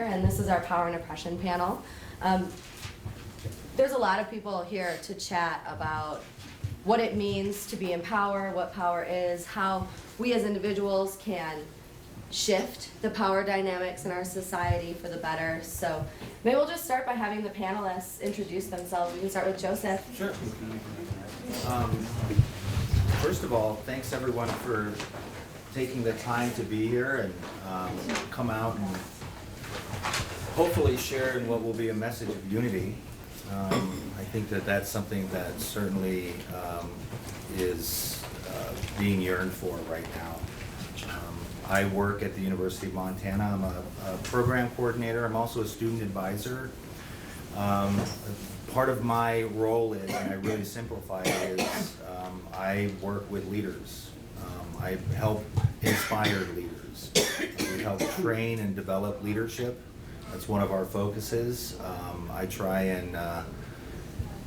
and this is our Power and Oppression panel. There's a lot of people here to chat about what it means to be in power, what power is, how we as individuals can shift the power dynamics in our society for the better. So maybe we'll just start by having the panelists introduce themselves. We can start with Joseph. Sure. First of all, thanks everyone for taking the time to be here and come out and hopefully share in what will be a message of unity. I think that that's something that certainly is being yearned for right now. I work at the University of Montana. I'm a program coordinator. I'm also a student advisor. Part of my role is, and I really simplify it, is I work with leaders. I help inspire leaders. We help train and develop leadership. That's one of our focuses. I try and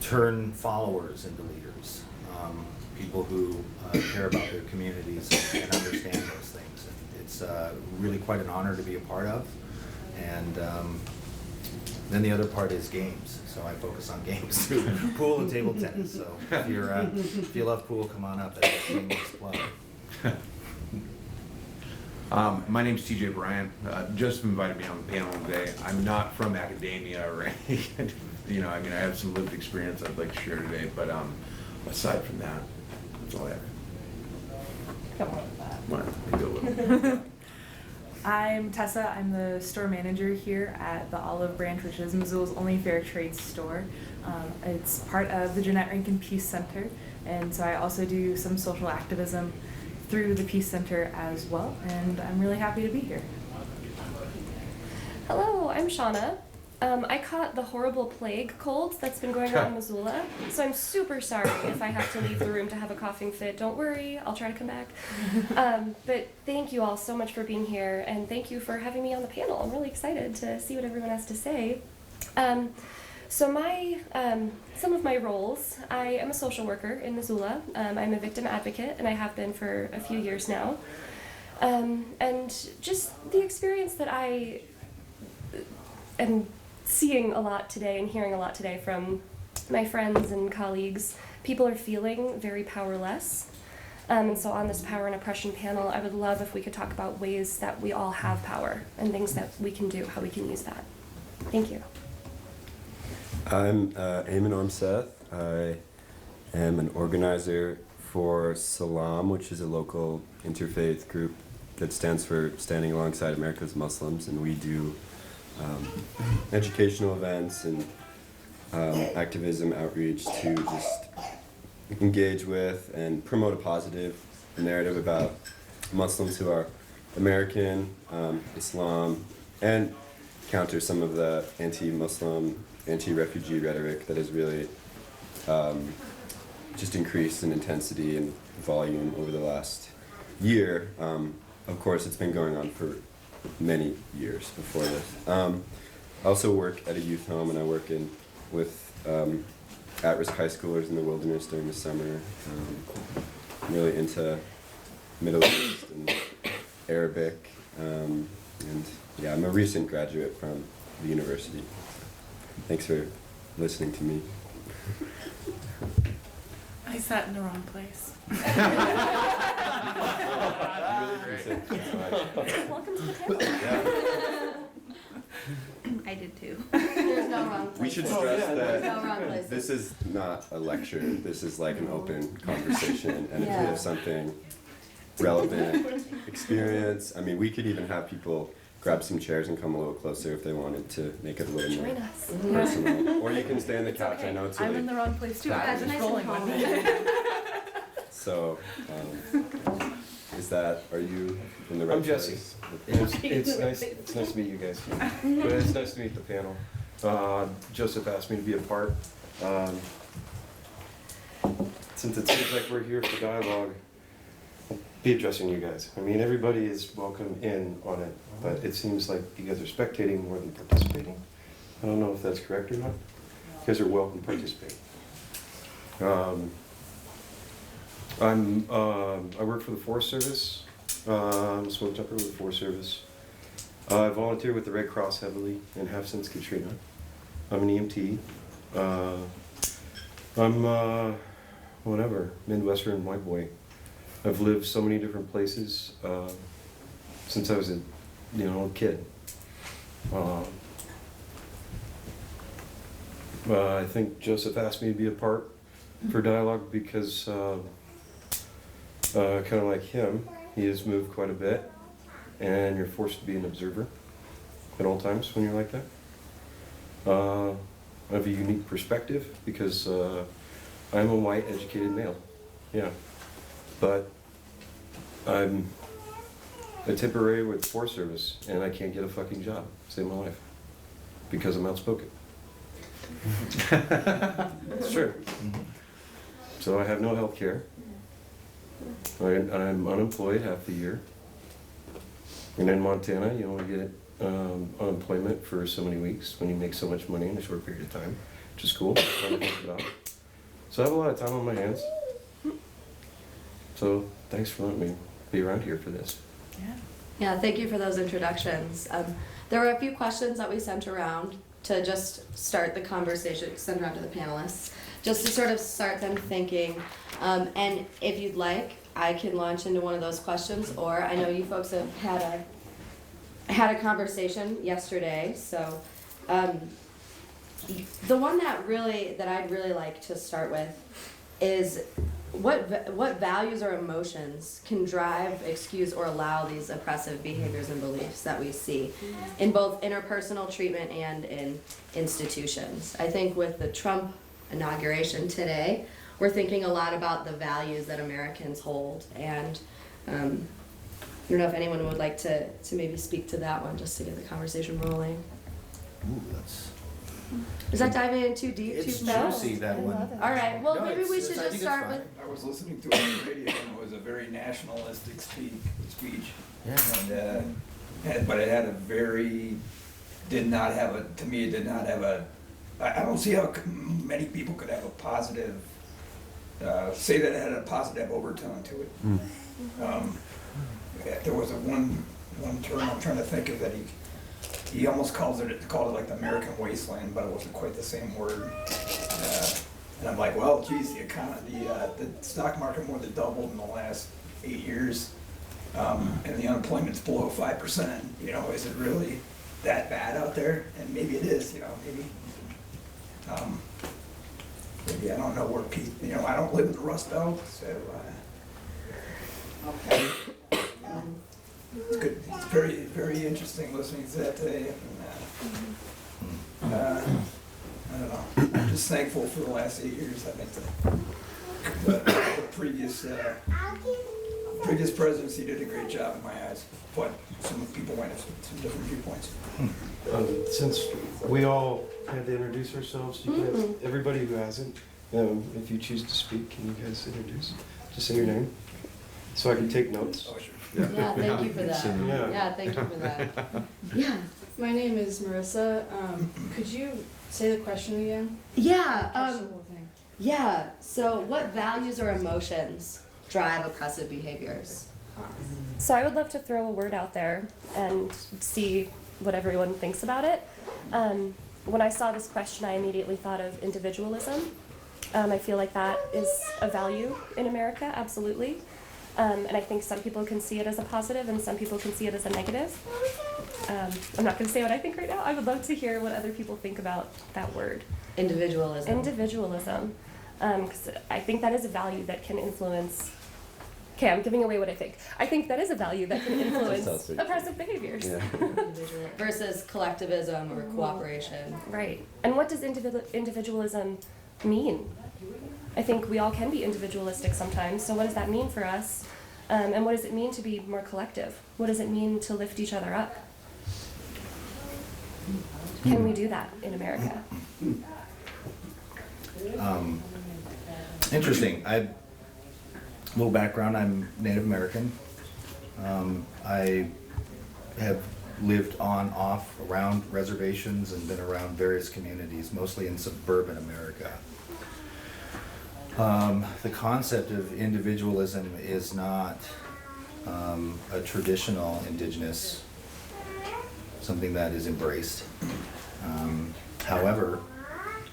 turn followers into leaders, people who care about their communities and understand those things. And it's really quite an honor to be a part of. And then the other part is games. So I focus on games too, pool and table tennis. So if you love pool, come on up. That's a shameless plug. My name's TJ Bryant. Joseph invited me on the panel today. I'm not from academia or anything. You know, I mean, I have some lived experience I'd like to share today, but aside from that, that's all I have. Come on with that. Well, maybe a little. I'm Tessa. I'm the store manager here at the Olive Branch, which is Missoula's only fair trade store. It's part of the Jeanette Rankin Peace Center, and so I also do some social activism through the Peace Center as well, and I'm really happy to be here. Hello, I'm Shauna. I caught the horrible plague cold that's been going on in Missoula, so I'm super sorry if I have to leave the room to have a coughing fit. Don't worry, I'll try to come back. But thank you all so much for being here, and thank you for having me on the panel. I'm really excited to see what everyone has to say. So some of my roles, I am a social worker in Missoula. I'm a victim advocate, and I have been for a few years now. And just the experience that I am seeing a lot today and hearing a lot today from my friends and colleagues, people are feeling very powerless. And so on this Power and Oppression panel, I would love if we could talk about ways that we all have power and things that we can do, how we can use that. Thank you. I'm Eamon Ormseth. I am an organizer for Salam, which is a local interfaith group that stands for Standing Alongside America's Muslims, and we do educational events and activism outreach to just engage with and promote a positive narrative about Muslims who are American, Islam, and counter some of the anti-Muslim, anti-refugee rhetoric that has really just increased in intensity and volume over the last year. Of course, it's been going on for many years before this. I also work at a youth home, and I work with at-risk high schoolers in the wilderness during the summer. I'm really into Middle East and Arabic, and yeah, I'm a recent graduate from the university. Thanks for listening to me. I sat in the wrong place. Welcome to the panel. I did too. There's no wrong place. We should stress There's no wrong that places. this is not a lecture. This is like an open conversation, and if Yeah. we have something relevant experience, I mean, we could even have people grab some chairs and come a little closer if they wanted to make it a little Join more us. personal. Or you can stay on the couch. okay. I know it's I'm in really the wrong place too. I That's was just nice and rolling calm. with it. so. Is that? Are you in the right I'm Jesse. place? It's nice to meet you guys. But it's nice to meet the panel. Joseph asked me to be a part. Since it seems like we're here for dialogue, I'll be addressing you guys. I mean, everybody is welcome in on it, but it seems like you guys are spectating more than participating. I don't know if that's correct or not. You guys are welcome to participate. I work for the Forest Service. I'm a smoke jumper with the Forest Service. I volunteer with the Red Cross heavily and have since Katrina. I'm an EMT. I'm whatever, Midwestern white boy. I've lived so many different places since I was a kid. I think Joseph asked me to be a part for dialogue because kind of like him, he has moved quite a bit, and you're forced to be an observer at all times when you're like that. I have a unique perspective because I'm a white educated male, yeah, but I'm a temporary with Forest Service and I can't get a fucking job, save my life, because I'm outspoken. It's true. So I have no health care. I'm unemployed half the year. And in Montana, you only get unemployment for so many weeks when you make so much money in a short period of time, which is cool. So I have a lot of time on my hands. So thanks for letting me be around here for this. Yeah. Yeah, thank you for those introductions. There were a few questions that we sent around to just start the conversation, send around to the panelists, just to sort of start them thinking. And if you'd like, I can launch into one of those questions, or I know you folks have had a conversation yesterday, so the one that I'd really like to start with is what values or emotions can drive, excuse, or allow these oppressive behaviors and beliefs that we see in both interpersonal treatment and in institutions. I think with the Trump inauguration today, we're thinking a lot about the values that Americans hold, and I don't know if anyone would like to maybe speak to that one just to get the conversation rolling. Ooh, that's. Is that diving in too deep, It's too fast? juicy, that one. All right, well, No, maybe we should I just think start it's with. fine. I was listening to it on the radio, and it was a very nationalistic speech. Yeah. But it had a very, to me, it did not have a, I don't see how many people could have a positive, say that it had a positive overtone to it. There was one term I'm trying to think of that he almost called it like the American wasteland, but it wasn't quite the same word. And I'm like, well, geez, the economy, the stock market more than doubled in the last 8 years, and the unemployment's below 5%. Is it really that bad out there? And maybe it is. Maybe I don't know where people. I don't live in the Rust Belt, so. It's good. It's very, very interesting listening to that today. And, I don't know. I'm just thankful for the last 8 years. I think the previous presidency did a great job in my eyes, but some people might have some different viewpoints. Since we all had to introduce ourselves, you guys, everybody who hasn't, if you choose to speak, can you guys introduce? Just say your name, so I can take notes. Oh, sure. Yeah, thank you for that. Yeah. Yeah, thank you for that. Yeah. My name is Marissa. Could you say the question again? Yeah. Catch the whole thing. Yeah. So, what values or emotions drive oppressive behaviors? So I would love to throw a word out there and see what everyone thinks about it. When I saw this question, I immediately thought of individualism. I feel like that is a value in America, absolutely. And I think some people can see it as a positive and some people can see it as a negative. I'm not going to say what I think right now. I would love to hear what other people think about that word. Individualism. Individualism. 'Cause I think that is a value that can influence. Okay, I'm giving away what I think. I think that is a value that can influence Sounds pretty oppressive behaviors. Yeah. Versus collectivism or cooperation. Right. And what does individualism mean? I think we all can be individualistic sometimes. So what does that mean for us? And what does it mean to be more collective? What does it mean to lift each other up? Can we do that in America? Interesting. Little background, I'm Native American. I have lived on, off, around reservations and been around various communities, mostly in suburban America. The concept of individualism is not a traditional indigenous something that is embraced. However,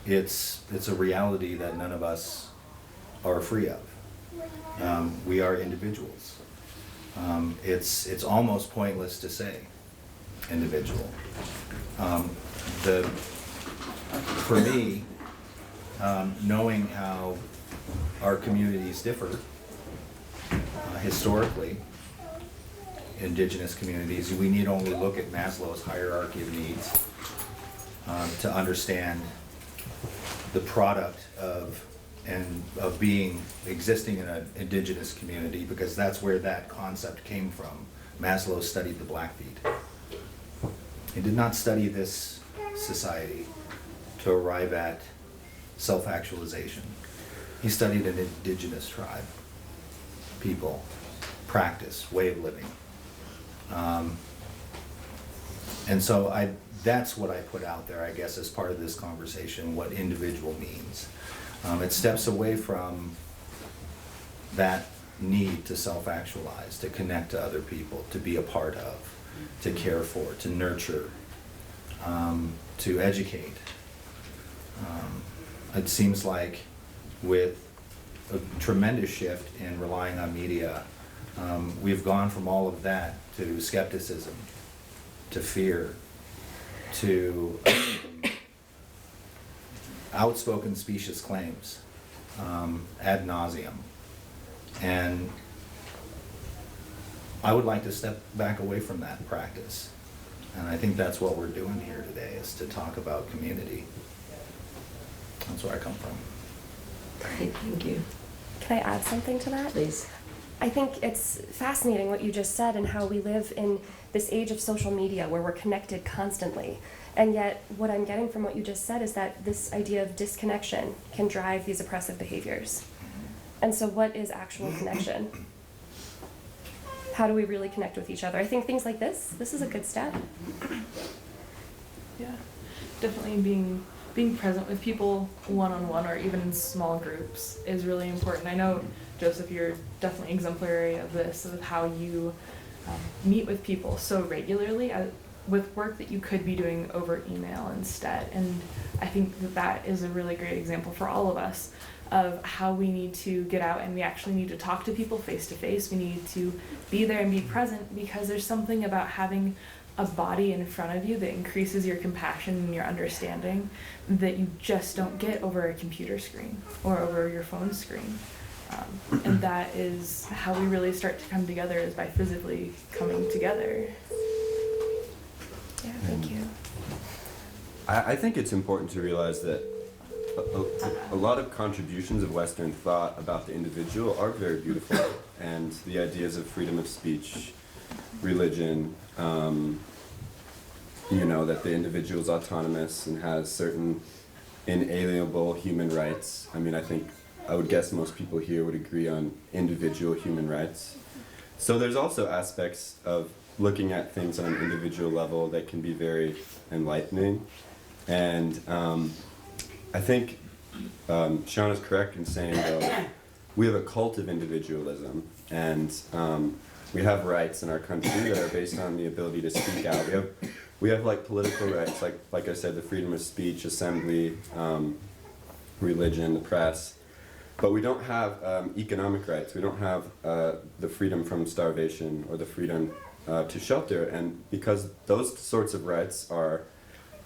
it's a reality that none of us are free of. We are individuals. It's almost pointless to say individual. For me, knowing how our communities differ historically, indigenous communities, we need only look at Maslow's hierarchy of needs to understand the product of being existing in an indigenous community, because that's where that concept came from. Maslow studied the Blackfeet. He did not study this society to arrive at self-actualization. He studied an indigenous tribe, people, practice, way of living. And so that's what I put out there, I guess, as part of this conversation, what individual means. It steps away from that need to self-actualize, to connect to other people, to be a part of, to care for, to nurture, to educate. It seems like with a tremendous shift in relying on media, we've gone from all of that to skepticism, to fear, to outspoken specious claims, ad nauseum. And I would like to step back away from that practice. And I think that's what we're doing here today, is to talk about community. That's where I come from. Great, thank you. Can I add something to that? Please. I think it's fascinating what you just said and how we live in this age of social media where we're connected constantly. And yet what I'm getting from what you just said is that this idea of disconnection can drive these oppressive behaviors. And so what is actual connection? How do we really connect with each other? I think things like this is a good step. Yeah, definitely being present with people one-on-one or even in small groups is really important. I know, Joseph, you're definitely exemplary of this, of how you meet with people so regularly with work that you could be doing over email instead. And I think that is a really great example for all of us of how we need to get out and we actually need to talk to people face to face. We need to be there and be present, because there's something about having a body in front of you that increases your compassion and your understanding that you just don't get over a computer screen or over your phone screen. And that is how we really start to come together, is by physically coming together. Yeah, thank you. I think it's important to realize that a lot of contributions of Western thought about the individual are very beautiful, and the ideas of freedom of speech, religion, that the individual is autonomous and has certain inalienable human rights. I mean, I would guess most people here would agree on individual human rights. So there's also aspects of looking at things on an individual level that can be very enlightening. And I think Sean is correct in saying, though, we have a cult of individualism, and we have rights in our country that are based on the ability to speak out. We have like political rights, like I said, the freedom of speech, assembly, religion, the press. But we don't have economic rights. We don't have the freedom from starvation or the freedom to shelter. And because those sorts of rights are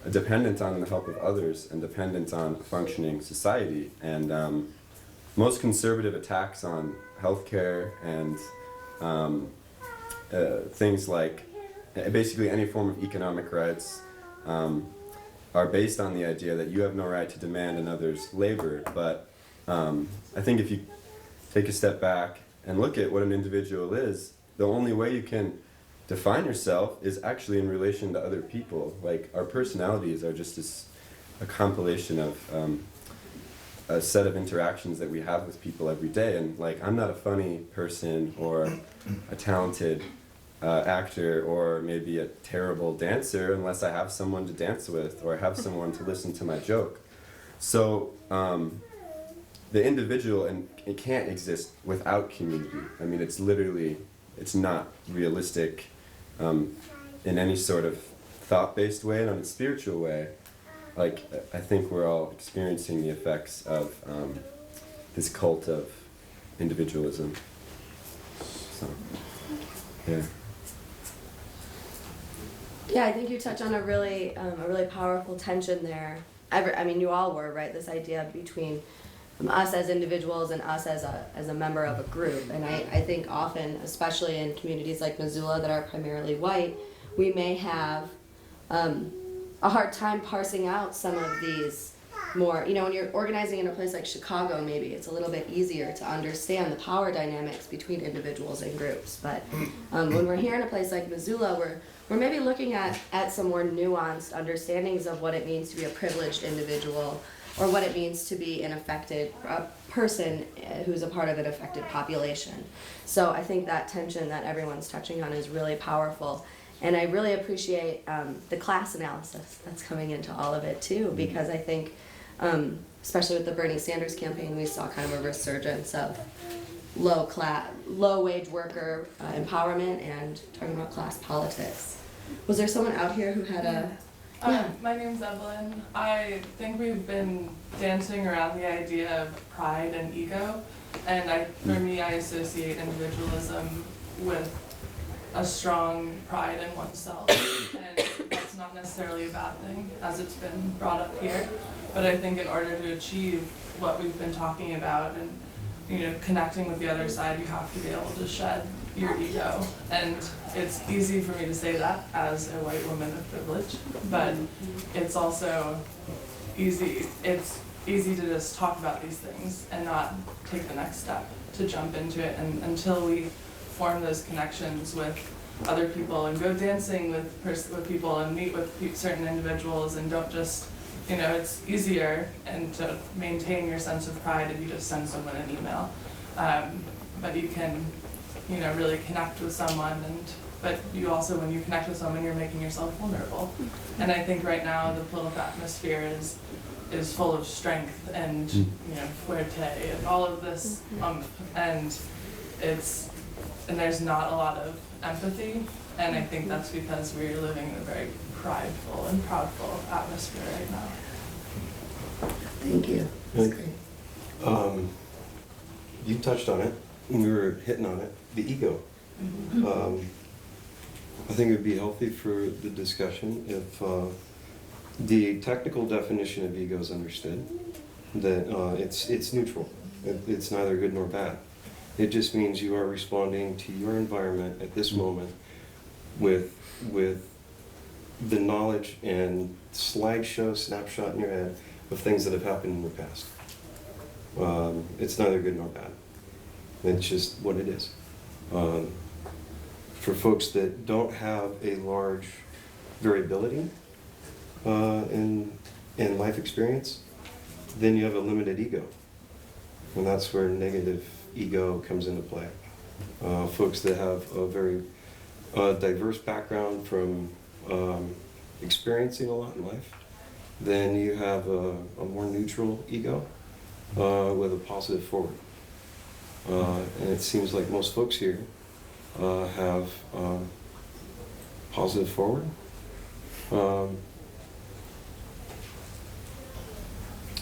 dependent on the help of others and dependent on a functioning society. And most conservative attacks on healthcare and things like basically any form of economic rights are based on the idea that you have no right to demand another's labor. But I think if you take a step back and look at what an individual is, the only way you can define yourself is actually in relation to other people. Like, our personalities are just a compilation of a set of interactions that we have with people every day. And like, I'm not a funny person or a talented actor or maybe a terrible dancer unless I have someone to dance with or have someone to listen to my joke. So the individual, and it can't exist without community. I mean, it's not realistic in any sort of thought-based way and on a spiritual way, like I think we're all experiencing the effects of this cult of individualism. So, yeah. Yeah, I think you touch on a really powerful tension there. I mean, you all were, right? This idea between us as individuals and us as a member of a group. And I think often, especially in communities like Missoula that are primarily white, we may have a hard time parsing out some of these more, you know, when you're organizing in a place like Chicago, maybe it's a little bit easier to understand the power dynamics between individuals and groups. But when we're here in a place like Missoula, we're maybe looking at some more nuanced understandings of what it means to be a privileged individual, or what it means to be an affected person who's a part of an affected population. So I think that tension that everyone's touching on is really powerful. And I really appreciate the class analysis that's coming into all of it too, because I think, especially with the Bernie Sanders campaign, we saw kind of a resurgence of low wage worker empowerment and talking about class politics. Was there someone out here who had a... My name's Evelyn. I think we've been dancing around the idea of pride and ego, and for me, I associate individualism with a strong pride in oneself, and that's not necessarily a bad thing, as it's been brought up here. But I think in order to achieve what we've been talking about and, you know, connecting with the other side, you have to be able to shed your ego. And it's easy for me to say that as a white woman of privilege, but it's also easy. It's easy to just talk about these things and not take the next step to jump into it. And until we form those connections with other people and go dancing with people and meet with certain individuals, and don't just, you know, it's easier and to maintain your sense of pride if you just send someone an email. But you can, you know, really connect with someone, but you also, when you connect with someone, you're making yourself vulnerable. And I think right now the political atmosphere is full of strength and, you know, fuerte and all of this, and there's not a lot of empathy, and I think that's because we're living in a very prideful and proudful atmosphere right now. Thank you. That's great. You touched on it when we were hitting on it, the ego. I think it would be healthy for the discussion if the technical definition of ego is understood, that it's neutral. It's neither good nor bad. It just means you are responding to your environment at this moment with the knowledge and slideshow snapshot in your head of things that have happened in the past. It's neither good nor bad. It's just what it is. For folks that don't have a large variability in life experience, then you have a limited ego. And that's where negative ego comes into play. Folks that have a very diverse background from experiencing a lot in life, then you have a more neutral ego with a positive forward. And it seems like most folks here have positive forward.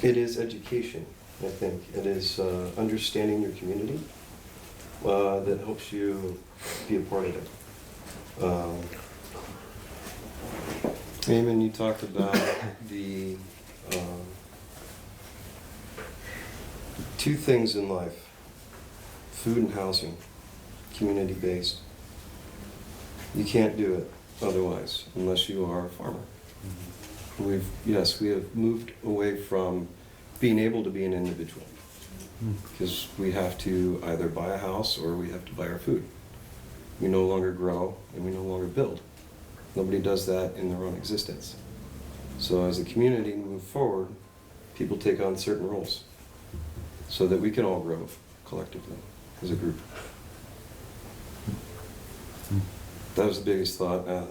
It is education, I think. It is understanding your community that helps you be a part of it. Eamon, you talked about the two things in life: food and housing, community-based. You can't do it otherwise unless you are a farmer. We have moved away from being able to be an individual because we have to either buy a house or we have to buy our food. We no longer grow and we no longer build. Nobody does that in their own existence. So as a community move forward, people take on certain roles so that we can all grow collectively as a group. That was the biggest thought that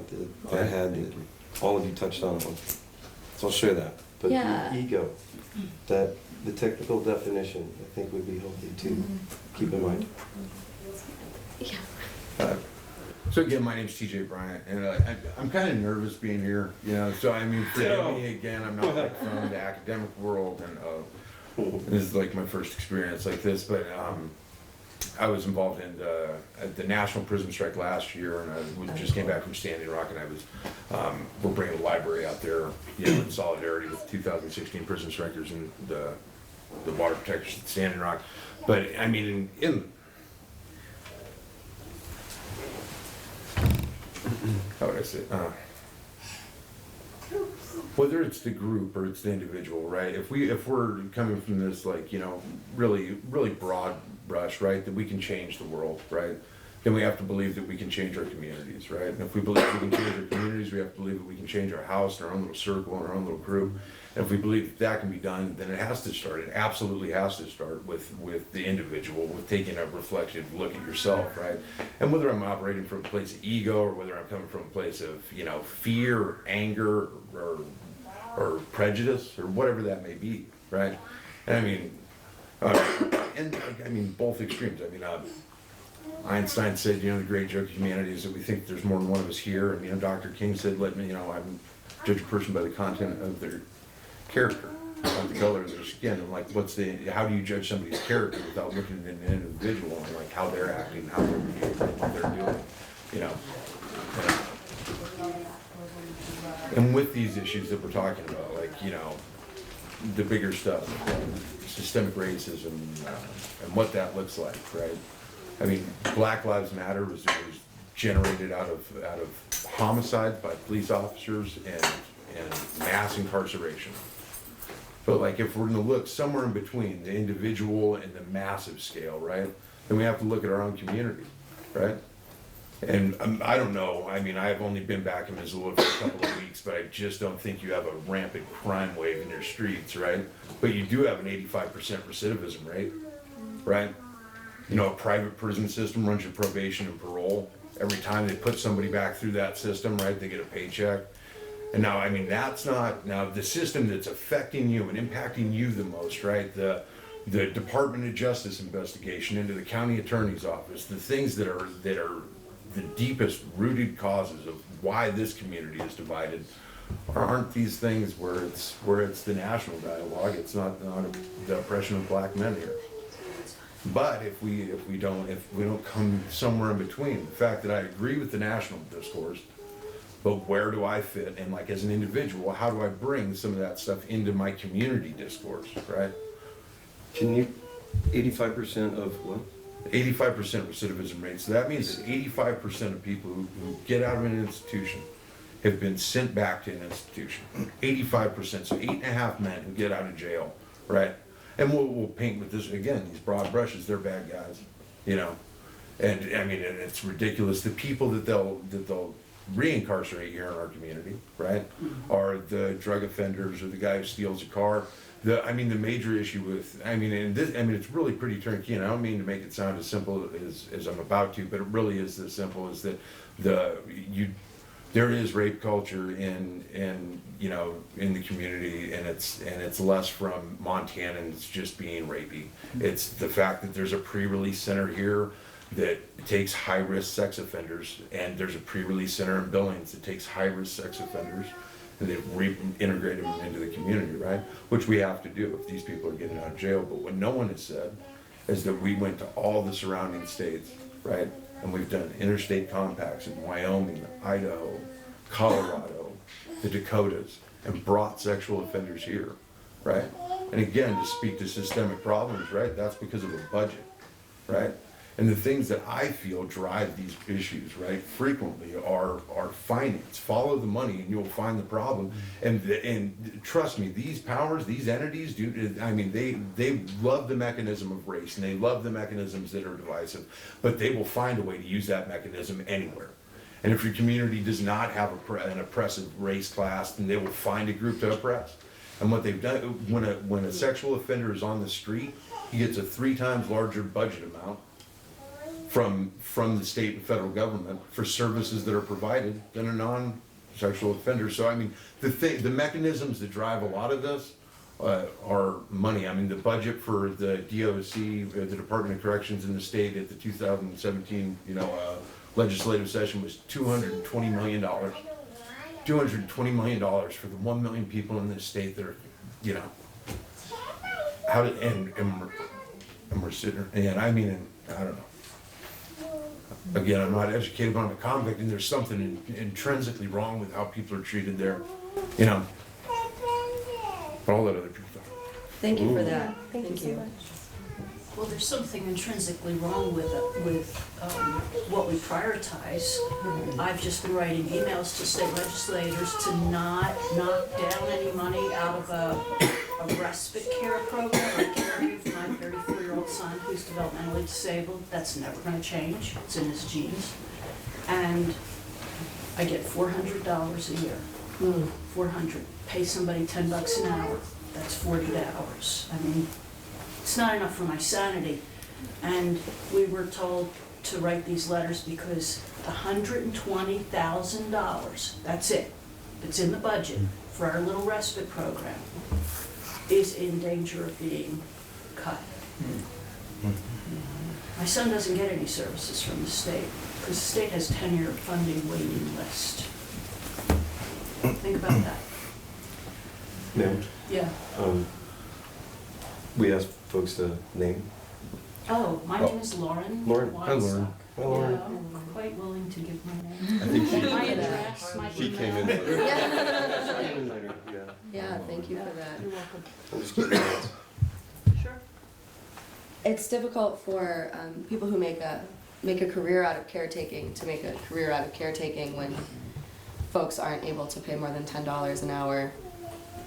I had that all of you touched on. So I'll share that. But Yeah. the ego, that the technical definition, I think would be healthy to keep in mind. Yeah. So again, my name's TJ Bryant, and I'm kind of nervous being here, you know, so I mean, forgive me again, I'm not like from the academic world, and this is like my first experience like this, but I was involved in the National Prison Strike last year, and just came back from Standing Rock, and I was, we're bringing a library out there, you know, in solidarity with 2016 prison strikers and the water protectors at Standing Rock. But I mean, how would I say? Whether it's the group or it's the individual, right? If we're coming from this, like, you know, really broad brush, right, that we can change the world, right? Then we have to believe that we can change our communities, right? And if we believe we can change our communities, we have to believe that we can change our house and our own little circle and our own little group. And if we believe that can be done, then it has to start. It absolutely has to start with the individual, with taking a reflective look at yourself, right? And whether I'm operating from a place of ego or whether I'm coming from a place of, you know, fear or anger or prejudice or whatever that may be, right? And I mean, both extremes. I mean, Einstein said, you know, the great joke of humanity is that we think there's more than one of us here. And, you know, Dr. King said, I'm judge a person by the content of their character, not the color of their skin. And like, how do you judge somebody's character without looking at an individual and like how they're acting, how they're behaving, what they're doing, you know? And with these issues that we're talking about, like, you know, the bigger stuff, systemic racism, and what that looks like, right? I mean, Black Lives Matter was generated out of homicides by police officers and mass incarceration. But like, if we're gonna look somewhere in between the individual and the massive scale, right, then we have to look at our own community, right? And I don't know, I mean, I've only been back in Missoula for a couple of weeks, but I just don't think you have a rampant crime wave in your streets, right? But you do have an 85% recidivism rate, right? You know, a private prison system runs your probation and parole. Every time they put somebody back through that system, right, they get a paycheck. And now, I mean, that's not, now the system that's affecting you and impacting you the most, right? The Department of Justice investigation into the county attorney's office, the things that are the deepest rooted causes of why this community is divided aren't these things where it's the national dialogue. It's not the oppression of black men here. But if we don't come somewhere in between, the fact that I agree with the national discourse, but where do I fit? And like, as an individual, how do I bring some of that stuff into my community discourse, right? Can you, 85% of what? 85% recidivism rate. So that means that 85% of people who get out of an institution have been sent back to an institution. 85%, so 8.5 men who get out of jail, right? And we'll paint with this, again, these broad brushes, they're bad guys, you know? And I mean, and it's ridiculous. The people that they'll reincarcerate here in our community, right, are the drug offenders or the guy who steals a car. The major issue with, it's really pretty turnkey, and I don't mean to make it sound as simple as I'm about to, but it really is this simple, is that there is rape culture in the community, and it's less from Montanans just being rapey. It's the fact that there's a pre-release center here that takes high-risk sex offenders, and there's a pre-release center in Billings that takes high-risk sex offenders, and they reintegrate them into the community, right? Which we have to do if these people are getting out of jail. But what no one has said is that we went to all the surrounding states, right? And we've done interstate compacts in Wyoming, Idaho, Colorado, the Dakotas, and brought sexual offenders here, right? And again, to speak to systemic problems, right? That's because of a budget, right? And the things that I feel drive these issues, right, frequently are finance. Follow the money and you'll find the problem. And trust me, these powers, these entities, they love the mechanism of race, and they love the mechanisms that are divisive, but they will find a way to use that mechanism anywhere. And if your community does not have an oppressive race class, then they will find a group to oppress. And what they've done, when a sexual offender is on the street, he gets a 3 times larger budget amount from the state and federal government for services that are provided than a non-sexual offender. So I mean, the mechanisms that drive a lot of this are money. I mean, the budget for the DOC, the Department of Corrections in the state at the 2017, legislative session was $220 million. $220 million for the 1 million people in this state that are, you know, how did, and we're sitting, and I mean, I don't know. Again, I'm not educated, but I'm a convict, and there's something intrinsically wrong with how people are treated there, you know. But I'll let other people talk. Thank you for that. Thank you so much. Well, there's something intrinsically wrong with what we prioritize. I've just been writing emails to state legislators to not knock down any money out of a respite care program. I care for my 34-year-old son who's developmentally disabled. That's never going to change. It's in his genes. And I get $400 a year. $400. Pay somebody $10 an hour. That's 40 hours. I mean, it's not enough for my sanity. And we were told to write these letters because $120,000, that's it, it's in the budget for our little respite program, is in danger of being cut. My son doesn't get any services from the state because the state has 10-year funding waiting list. Think about that. Named. Yeah. We asked folks to name. Oh, my name is Lauren. Lauren. Hi, Lauren. Hi, Lauren. Yeah, I'm quite willing to give my name. I think And my address, my she came email. in later. Yeah. Yeah, thank you for that. You're welcome. I'll just keep it. Sure. It's difficult for people who make a career out of caretaking to make a career out of caretaking when folks aren't able to pay more than $10 an hour,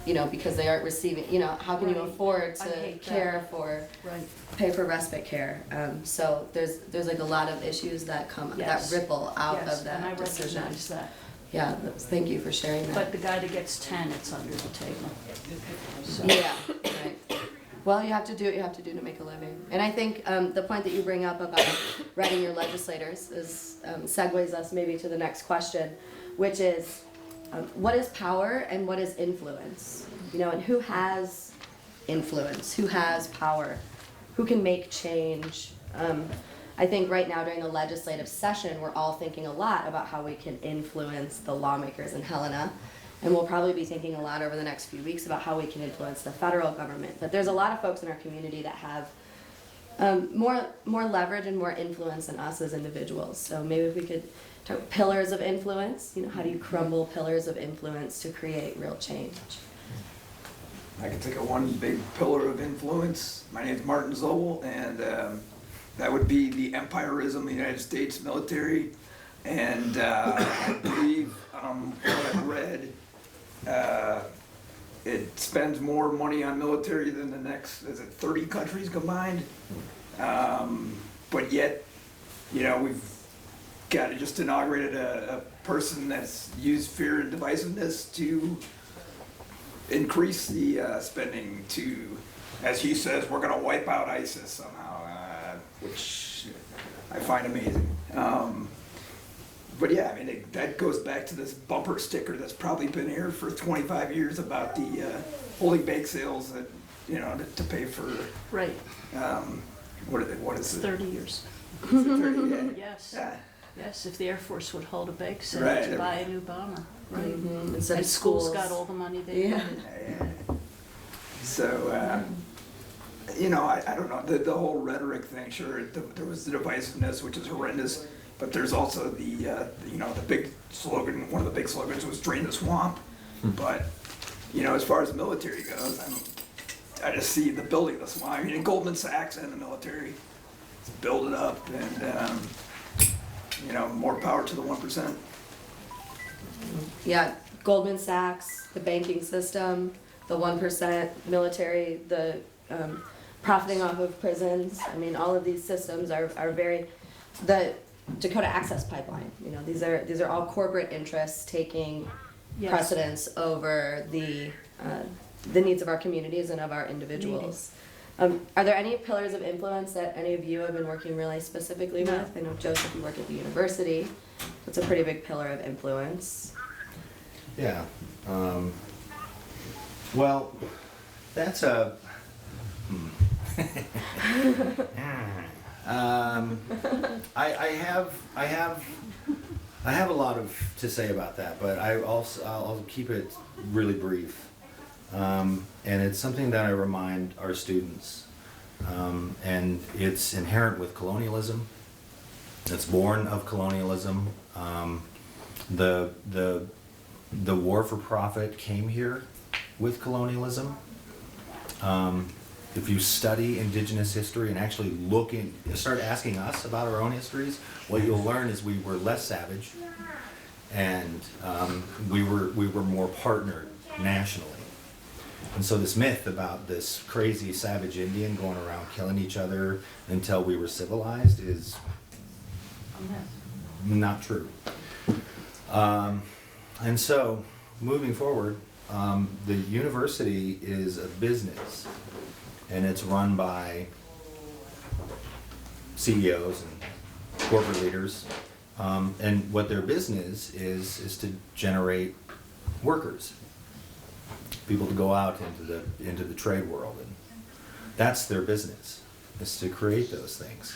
you know, because they aren't receiving, you know, how can you Right. afford I to hate that. care for, Right. pay for respite care? So there's like a lot of issues that come, Yes. that ripple out Yes, of that and I decision. recognize that. Yeah, thank you for sharing that. But the guy that gets 10, it's under the table. So. Yeah, right. Well, you have to do what you have to do to make a living. And I think the point that you bring up about writing your legislators is segues us maybe to the next question, which is what is power and what is influence? You know, and who has influence? Who has power? Who can make change? I think right now during the legislative session, we're all thinking a lot about how we can influence the lawmakers in Helena. And we'll probably be thinking a lot over the next few weeks about how we can influence the federal government. But there's a lot of folks in our community that have more leverage and more influence than us as individuals. So maybe if we could talk pillars of influence, you know, how do you crumble pillars of influence to create real change? I can think of one big pillar of influence. My name's Martin Zobel, and that would be the empirism of the United States military. And I believe, what I've read, it spends more money on military than the next, is it 30 countries combined? But yet, you know, we've just inaugurated a person that's used fear and divisiveness to increase the spending to, as he says, we're gonna wipe out ISIS somehow, which I find amazing. But yeah, I mean, that goes back to this bumper sticker that's probably been here for 25 years about the holy bake sales that, you know, to pay for, Right. what is It's it? 30 years. Is it 30? Yeah. Yes. Yeah. Yes, if the Air Force would hold a bake sale Right. to buy a new bomber. Right. Instead And of schools schools. got all the money they Yeah. wanted. Yeah. So, you know, I don't know, the whole rhetoric thing, sure, there was the divisiveness, which is horrendous, but there's also the, you know, the big slogan, one of the big slogans was drain the swamp. But, you know, as far as military goes, I just see the building of the swamp. I mean, Goldman Sachs and the military, build it up and, you know, more power to the 1%. Yeah, Goldman Sachs, the banking system, the 1% military, the profiting off of prisons. I mean, all of these systems are very, the Dakota Access Pipeline, you know, these are all corporate interests taking Yes. precedence over the needs of our communities and of our individuals. Are there any pillars of influence that any of you have been working really specifically No. with? I know, Joseph, you work at the university. That's a pretty big pillar of influence. Yeah. Well, that's a. I have a lot to say about that, but I'll keep it really brief. And it's something that I remind our students. And it's inherent with colonialism. It's born of colonialism. The war for profit came here with colonialism. If you study indigenous history and actually start asking us about our own histories, what you'll learn is we were less savage, and we were more partnered nationally. And so this myth about this crazy savage Indian going around killing each other until we were civilized is not true. And so, moving forward, the university is a business, and it's run by CEOs and corporate leaders. And what their business is to generate workers, people to go out into the trade world, and that's their business, is to create those things.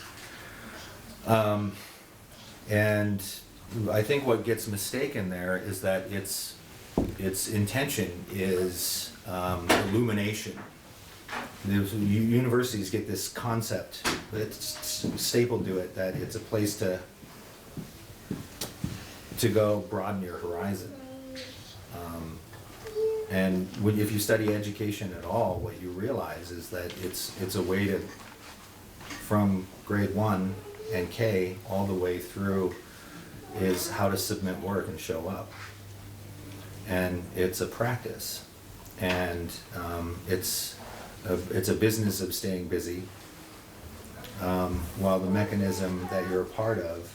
And I think what gets mistaken there is that its intention is illumination. Universities get this concept, it's stapled to it, that it's a place to go broaden your horizon. And if you study education at all, what you realize is that it's a way to, from grade 1 and K all the way through, is how to submit work and show up. And it's a practice, and it's a business of staying busy, while the mechanism that you're a part of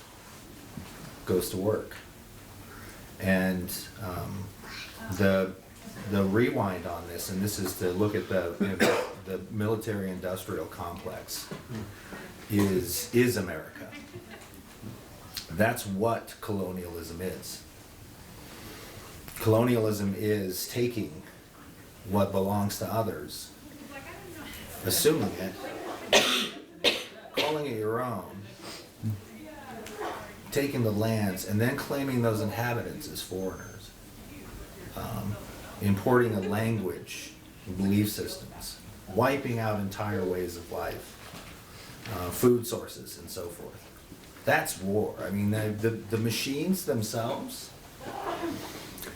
goes to work. And the rewind on this, and this is to look at the military-industrial complex, is America. That's what colonialism is. Colonialism is taking what belongs to others, assuming it, calling it your own, taking the lands, and then claiming those inhabitants as foreigners. Importing a language, belief systems, wiping out entire ways of life, food sources, and so forth. That's war. I mean, the machines themselves,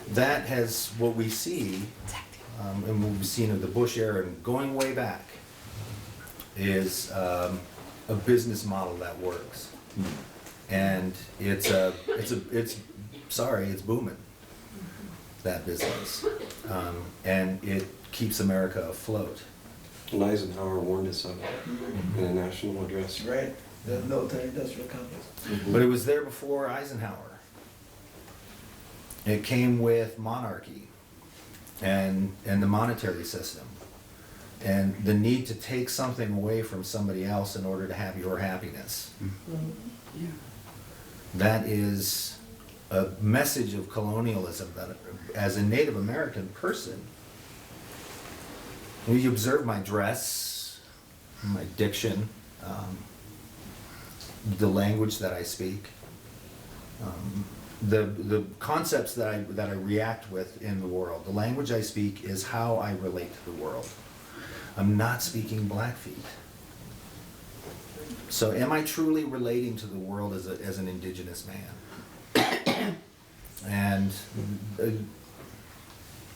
that has what we see, and what we've seen of the Bush era and going way back, is a business model that works. And it's booming, that business. And it keeps America afloat. And Eisenhower warned us of it in a national address. Right, the military-industrial complex. But it was there before Eisenhower. It came with monarchy and the monetary system, and the need to take something away from somebody else in order to have your happiness. That is a message of colonialism that, as a Native American person, when you observe my dress, my diction, the language that I speak, the concepts that I react with in the world, the language I speak is how I relate to the world. I'm not speaking Blackfeet. So am I truly relating to the world as an indigenous man? And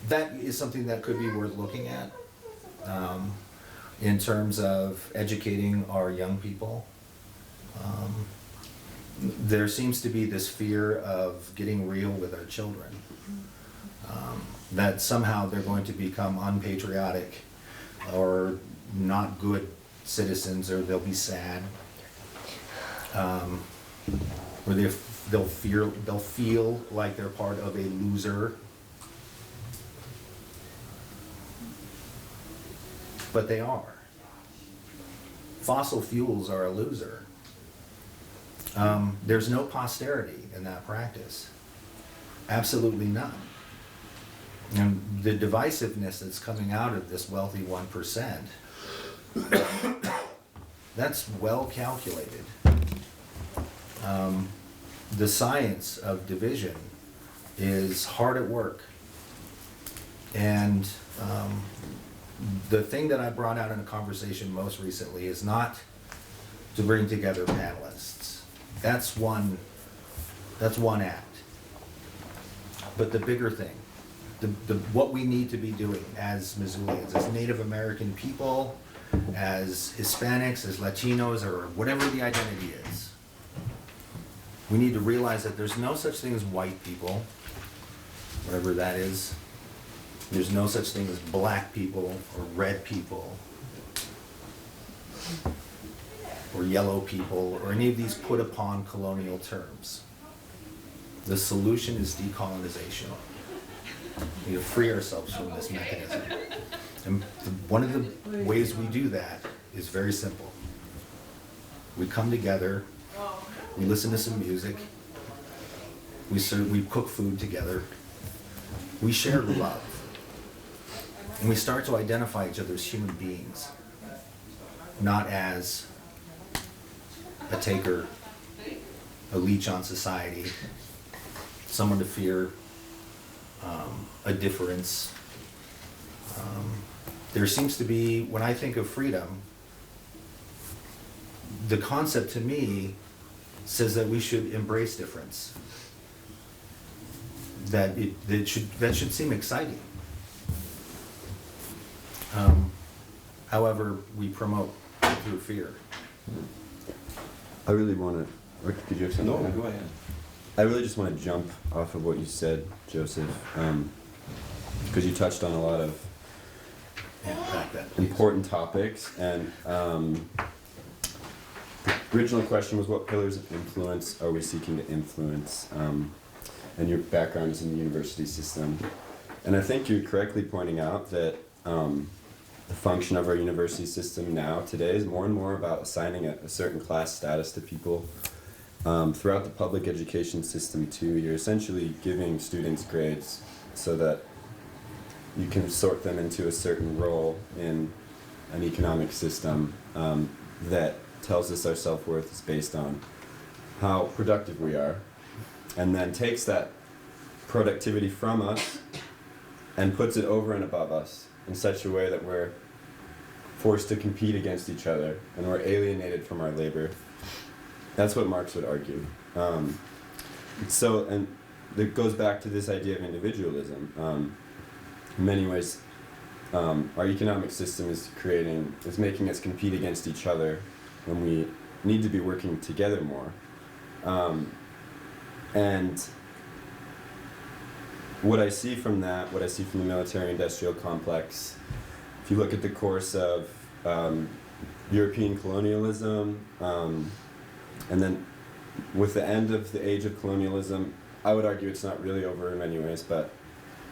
that is something that could be worth looking at in terms of educating our young people. There seems to be this fear of getting real with our children, that somehow they're going to become unpatriotic or not good citizens, or they'll be sad, or they'll feel like they're part of a loser. But they are. Fossil fuels are a loser. There's no posterity in that practice. Absolutely none. And the divisiveness that's coming out of this wealthy 1%, that's well calculated. The science of division is hard at work. And the thing that I brought out in a conversation most recently is not to bring together panelists. That's one act. But the bigger thing, what we need to be doing as Missoulians, as Native American people, as Hispanics, as Latinos, or whatever the identity is, we need to realize that there's no such thing as white people, whatever that is. There's no such thing as black people or red people or yellow people or any of these put upon colonial terms. The solution is decolonization. We need to free ourselves from this mechanism. And one of the ways we do that is very simple. We come together, we listen to some music, we cook food together, we share love, and we start to identify each other as human beings, not as a taker, a leech on society, someone to fear, a difference. There seems to be, when I think of freedom, the concept to me says that we should embrace difference. That should seem exciting. However, we promote through fear. I really want to. Did you have something? No, go ahead. I really just want to jump off of what you said, Joseph, because you touched on a lot of important topics. And the original question was, what pillars of influence are we seeking to influence? And your background is in the university system. And I think you're correctly pointing out that the function of our university system now, today, is more and more about assigning a certain class status to people. Throughout the public education system too, you're essentially giving students grades so that you can sort them into a certain role in an economic system that tells us our self-worth is based on how productive we are, and then takes that productivity from us and puts it over and above us in such a way that we're forced to compete against each other and we're alienated from our labor. That's what Marx would argue. And it goes back to this idea of individualism. In many ways, our economic system is making us compete against each other when we need to be working together more. And what I see from that, what I see from the military-industrial complex, if you look at the course of European colonialism, and then with the end of the age of colonialism, I would argue it's not really over in many ways, but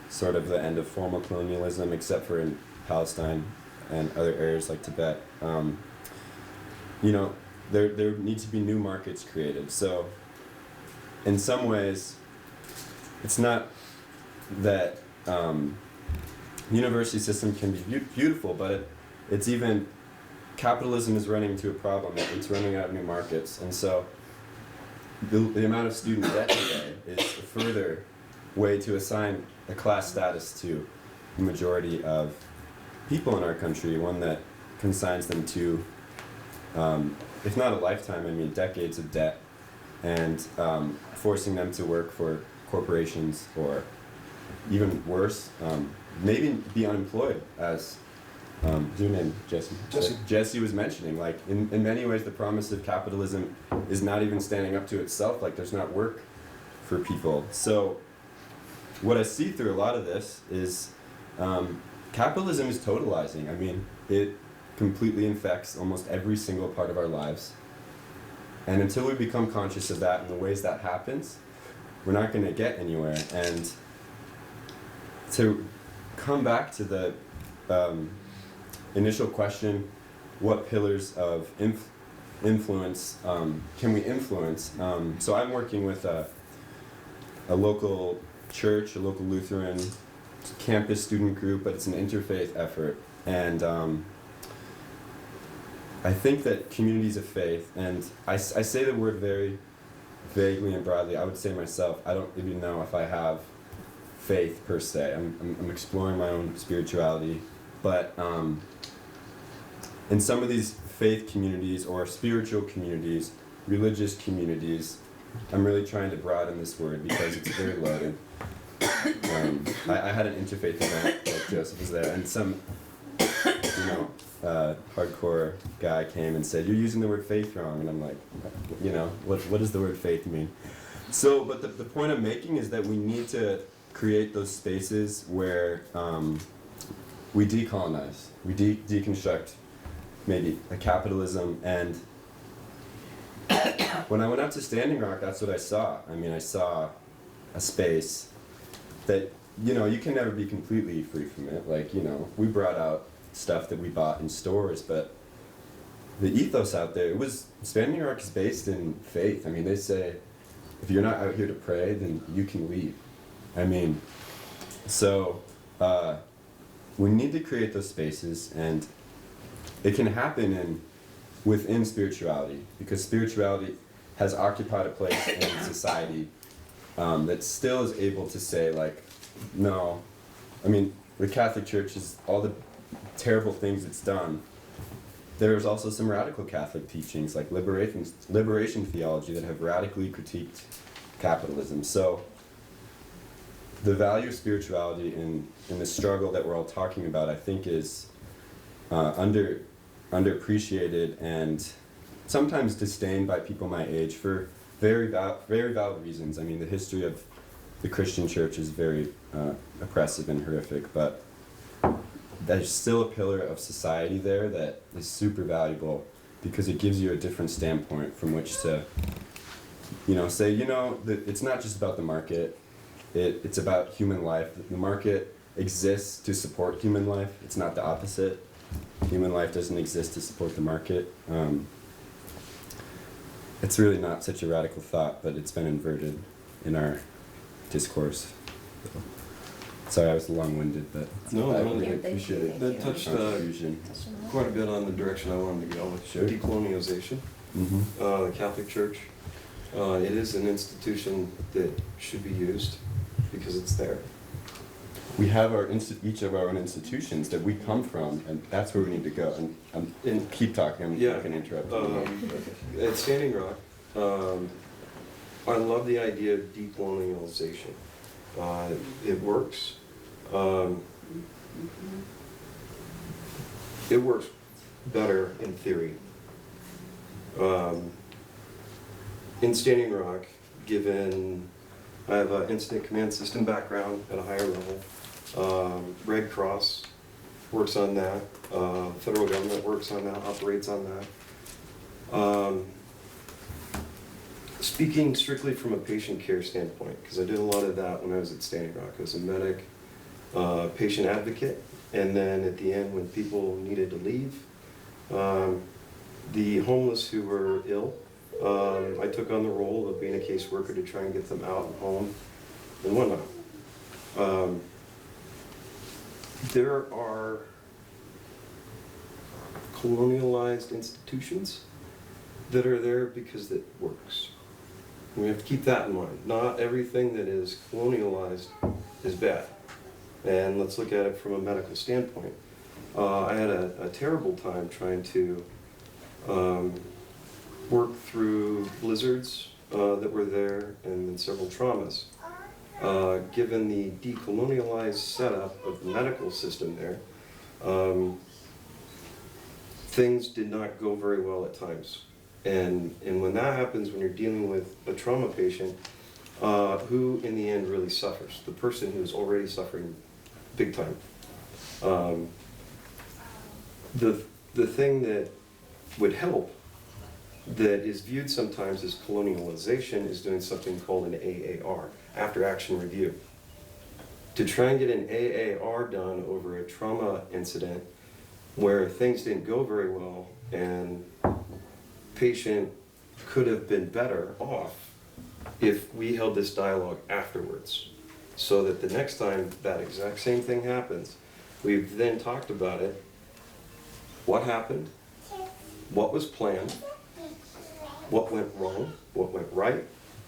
sort of the end of formal colonialism, except for in Palestine and other areas like Tibet. There need to be new markets created. So in some ways, it's not that the university system can be beautiful, but it's even, capitalism is running into a problem. It's running out of new markets. And so the amount of student debt today is a further way to assign a class status to the majority of people in our country, one that consigns them to, if not a lifetime, I mean decades of debt, and forcing them to work for corporations, or even worse, maybe be unemployed, as what's your name, Jesse? Jesse was mentioning, like, in many ways the promise of capitalism is not even standing up to itself, like there's not work for people. So what I see through a lot of this is capitalism is totalizing. I mean, it completely infects almost every single part of our lives. And until we become conscious of that and the ways that happens, we're not going to get anywhere. And to come back to the initial question, what pillars of influence can we influence? So I'm working with a local church, a local Lutheran campus student group, but it's an interfaith effort. And I think that communities of faith, and I say the word very vaguely and broadly. I would say myself, I don't even know if I have faith per se. I'm exploring my own spirituality, but in some of these faith communities or spiritual communities, religious communities, I'm really trying to broaden this word because it's very loaded. I had an interfaith event, like Joseph was there, and some, hardcore guy came and said, "You're using the word faith wrong," and I'm like, what does the word faith mean? So, but the point I'm making is that we need to create those spaces where we decolonize, we deconstruct maybe a capitalism. And when I went out to Standing Rock, that's what I saw. I mean, I saw a space that, you can never be completely free from it. Like, we brought out stuff that we bought in stores, but the ethos out there, Standing Rock is based in faith. I mean, they say, if you're not out here to pray, then you can leave. I mean, so we need to create those spaces, and it can happen within spirituality, because spirituality has occupied a place in society that still is able to say, like, no. I mean, the Catholic Church is all the terrible things it's done. There's also some radical Catholic teachings, like liberation theology, that have radically critiqued capitalism. So the value of spirituality in the struggle that we're all talking about, I think, is underappreciated and sometimes disdained by people my age for very valid reasons. I mean, the history of the Christian church is very oppressive and horrific, but there's still a pillar of society there that is super valuable because it gives you a different standpoint from which to, say, it's not just about the market, it's about human life. The market exists to support human life, it's not the opposite. Human life doesn't exist to support the market. It's really not such a radical thought, but it's been inverted in our discourse. Sorry, I was long-winded, but No, I no, really thank you, appreciate That touched contribution. quite a bit on the direction I wanted to go with Sure. decolonialization. Mm-hmm. The Catholic Church, it is an institution that should be used because it's there. We have each of our own institutions that we come from, and that's where we need to go. And keep talking. I'm not going to interrupt you. At Standing Rock, I love the idea of decolonialization. It works. It works better in theory. In Standing Rock, given I have an incident command system background at a higher level, Red Cross works on that, federal government works on that, operates on that. Speaking strictly from a patient care standpoint, because I did a lot of that when I was at Standing Rock. I was a medic, patient advocate, and then at the end when people needed to leave, the homeless who were ill, I took on the role of being a caseworker to try and get them out and home and whatnot. There are colonialized institutions that are there because it works. We have to keep that in mind. Not everything that is colonialized is bad. And let's look at it from a medical standpoint. I had a terrible time trying to work through blizzards that were there and then several traumas. Given the decolonialized setup of the medical system there, things did not go very well at times. And when that happens, when you're dealing with a trauma patient, who in the end really suffers? The person who's already suffering big time. The thing that would help, that is viewed sometimes as colonialization, is doing something called an AAR, after action review. To try and get an AAR done over a trauma incident where things didn't go very well and patient could have been better off if we held this dialogue afterwards, so that the next time that exact same thing happens, we've then talked about it, what happened, what was planned, what went wrong, what went right,